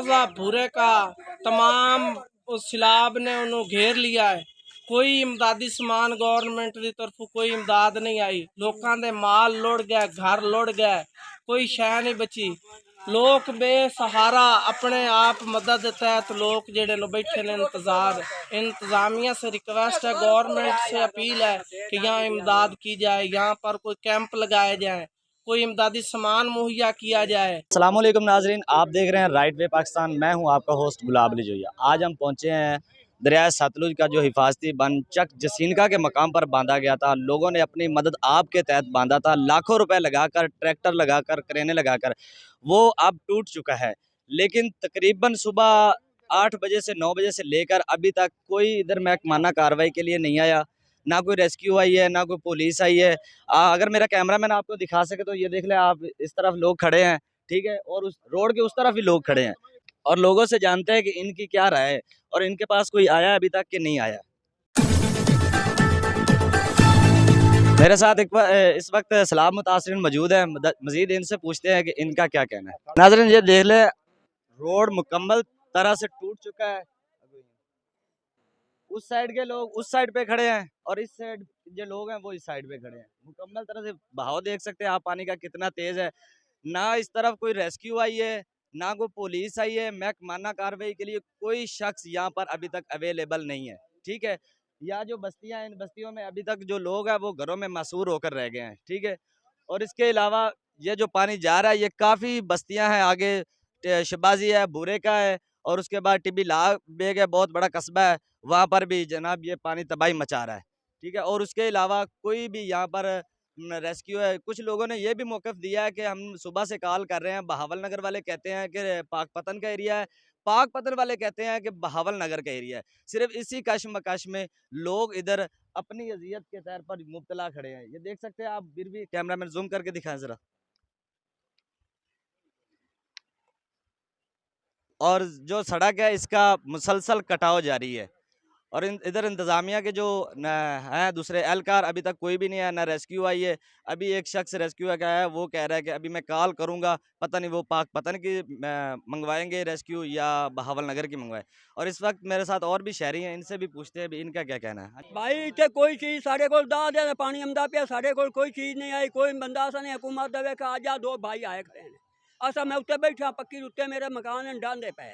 मौजा भूरे का तमाम उस सैलाब ने उन्होंने घेर लिया है। कोई इमदादी समान गवर्नमेंट की तरफों कोई इमदाद नहीं आई। लोगों के माल लुढ़ गए, घर लुढ़ गए, कोई शह नहीं बची। लोग बेसहारा अपने आप मदद के तहत लोग जेडे बैठे ने इंतजार। इंतजामिया से रिक्वेस्ट है, गवर्नमेंट से अपील है कि यहाँ इमदाद की जाए, यहाँ पर कोई कैंप लगाए जाए, कोई इमदादी सामान मुहैया किया जाए। अस्सलाम वालेकुम नाजरीन, आप देख रहे हैं राइट वे पाकिस्तान। मैं हूं आपका होस्ट गुलाब अली जोया। आज हम पहुंचे हैं दरिया सतलुज का जो हिफाजती बंद चक जसीनका के मकाम पर बांधा गया था। लोगों ने अपनी मदद आप के तहत बांधा था, लाखों रुपए लगाकर, ट्रैक्टर लगाकर, क्रेनें लगाकर। वो अब टूट चुका है, लेकिन तकरीबन सुबह 8 बजे से 9 बजे से लेकर अभी तक कोई इधर महकमाना कार्रवाई के लिए नहीं आया। ना कोई रेस्क्यू आई है, ना कोई पुलिस आई है। अगर मेरा कैमरा मैन आपको दिखा सके तो ये देख ले आप, इस तरफ लोग खड़े हैं, ठीक है, और उस रोड के उस तरफ भी लोग खड़े हैं और लोगों से जानते हैं कि इनकी क्या राय है और इनके पास कोई आया अभी तक कि नहीं आया। मेरे साथ इस वक्त सलाम मुतासिरीन मौजूद है। मजीद इनसे पूछते हैं कि इनका क्या कहना है। नाज़रीन ये देख ले, रोड मुकम्मल तरह से टूट चुका है। उस साइड के लोग उस साइड पे खड़े हैं और इस साइड जो लोग हैं वो इस साइड पे खड़े हैं। मुकम्मल तरह से बहाव देख सकते हैं आप पानी का कितना तेज है। ना इस तरफ कोई रेस्क्यू आई है, ना कोई पुलिस आई है। महकमाना कार्रवाई के लिए कोई शख्स यहाँ पर अभी तक अवेलेबल नहीं है, ठीक है। या जो बस्तियाँ, इन बस्तियों में अभी तक जो लोग हैं वो घरों में मसूर होकर रह गए हैं, ठीक है। और इसके अलावा ये जो पानी जा रहा है ये काफ़ी बस्तियाँ हैं आगे, शबाजी है, भूरे का है, और उसके बाद टिब्बी लाग बेग है, बहुत बड़ा कस्बा है, वहाँ पर भी जनाब ये पानी तबाही मचा रहा है, ठीक है। और उसके अलावा कोई भी यहाँ पर रेस्क्यू है। कुछ लोगों ने ये भी मौक़िफ़ दिया है कि हम सुबह से कॉल कर रहे हैं, बहावल नगर वाले कहते हैं कि पाकपतन का एरिया है, पाकपतन वाले कहते हैं कि बहावल नगर का एरिया है। सिर्फ इसी कशमकश में लोग इधर अपनी अजियत के तौर पर मुब्तला खड़े हैं। ये देख सकते हैं आप, फिर भी कैमरा मैन जूम करके दिखाएं ज़रा। और जो सड़क है इसका मुसलसल कटाव जारी है। और इधर इंतज़ामिया के जो हैं दूसरे एहलकार, अभी तक कोई भी नहीं है, ना रेस्क्यू आई है। अभी एक शख्स रेस्क्यू का है, वो कह रहा है कि अभी मैं कॉल करूंगा, पता नहीं वो पाकपतन की मंगवाएंगे रेस्क्यू या बहावल नगर की मंगवाए। और इस वक्त मेरे साथ और भी शहरी हैं, इनसे भी पूछते हैं भी इनका क्या कहना है। भाई इतने कोई चीज़ साढ़े को दा दे पानी आंदा पिया, साढ़े को कोई चीज़ नहीं आई। कोई बंदा असा ने हुकूमत दे कि आ जा, दो भाई आए खड़े हैं। असा मैं उत्ते बैठा पक्की उत्ते, मेरे मकान डांदे पे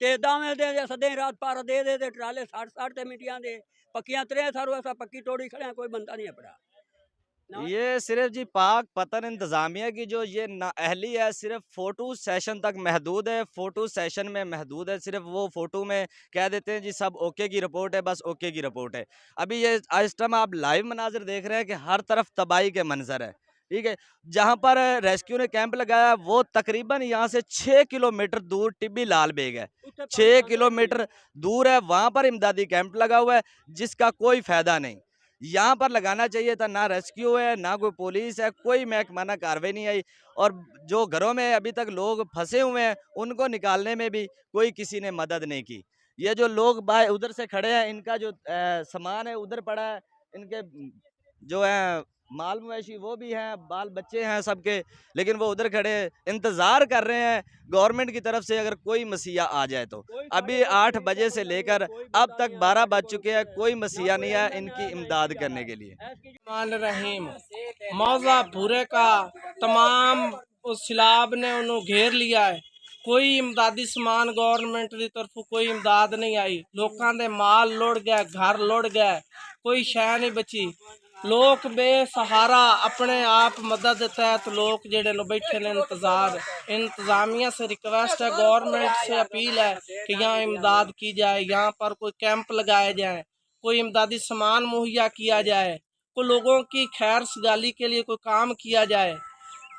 ते दावे दे सदे रात पार दे दे ट्राले 60 ते मिटियां दे पक्कियां त्रे सारू ऐसा पक्की तोड़ी खड़े हैं, कोई बंदा नहीं अपना। ये सिर्फ जी पाक पतन इंतज़ामिया की जो ये नाअहली है, सिर्फ फ़ोटो सेशन तक महदूद है, फ़ोटो सेशन में महदूद है। सिर्फ वो फ़ोटो में कह देते हैं जी सब ओके की रिपोर्ट है, बस ओके की रिपोर्ट है। अभी ये इस टाइम आप लाइव मनाजिर देख रहे हैं कि हर तरफ तबाही के मंजर है, ठीक है। जहाँ पर रेस्क्यू ने कैंप लगाया वो तकरीबन यहाँ से 6 किलोमीटर दूर टिब्बी लाल बेग है, 6 किलोमीटर दूर है। वहाँ पर इमदादी कैंप लगा हुआ है जिसका कोई फ़ायदा नहीं। यहाँ पर लगाना चाहिए था, ना रेस्क्यू है, ना कोई पुलिस है, कोई महकमाना कार्रवाई नहीं आई। और जो घरों में अभी तक लोग फंसे हुए हैं उनको निकालने में भी कोई किसी ने मदद नहीं की। ये जो लोग बाहर उधर से खड़े हैं, इनका जो सामान है उधर पड़ा है, इनके जो है माल मवेशी वो भी हैं, बाल बच्चे हैं सबके, लेकिन वो उधर खड़े इंतज़ार कर रहे हैं गवर्नमेंट की तरफ से अगर कोई मसीहा आ जाए तो। अभी 8 बजे से लेकर अब तक 12 बज चुके हैं, कोई मसीहा नहीं आया इनकी इमदाद करने के लिए। रहीम मौजा भूरे का तमाम उस सैलाब ने उन्होंने घेर लिया है। कोई इमदादी समान गवर्नमेंट की तरफों कोई इमदाद नहीं आई। लोगों के माल लुढ़ गए, घर लुढ़ गए, कोई शह नहीं बची। लोग बेसहारा अपने आप मदद के तहत लोग जेडे बैठे ने इंतजार। इंतजामिया से रिक्वेस्ट है, गवर्नमेंट से अपील है कि यहाँ इमदाद की जाए, यहाँ पर कोई कैंप लगाए जाए, कोई इमदादी सामान मुहैया किया जाए, को लोगों की खैर सगाली के लिए कोई काम किया जाए।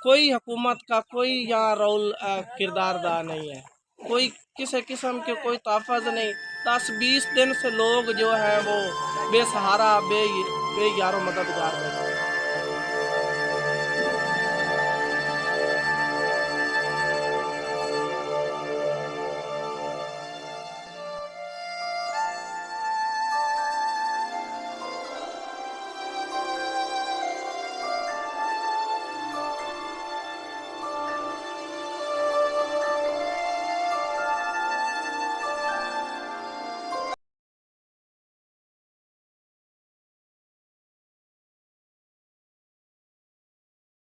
कोई हुकूमत का कोई यहाँ रोल किरदार अदा नहीं है, कोई किसी किस्म के कोई तहफ़्फ़ुज़ नहीं। 10-20 दिन से लोग जो है वो बेसहारा बे यारो मददगार है।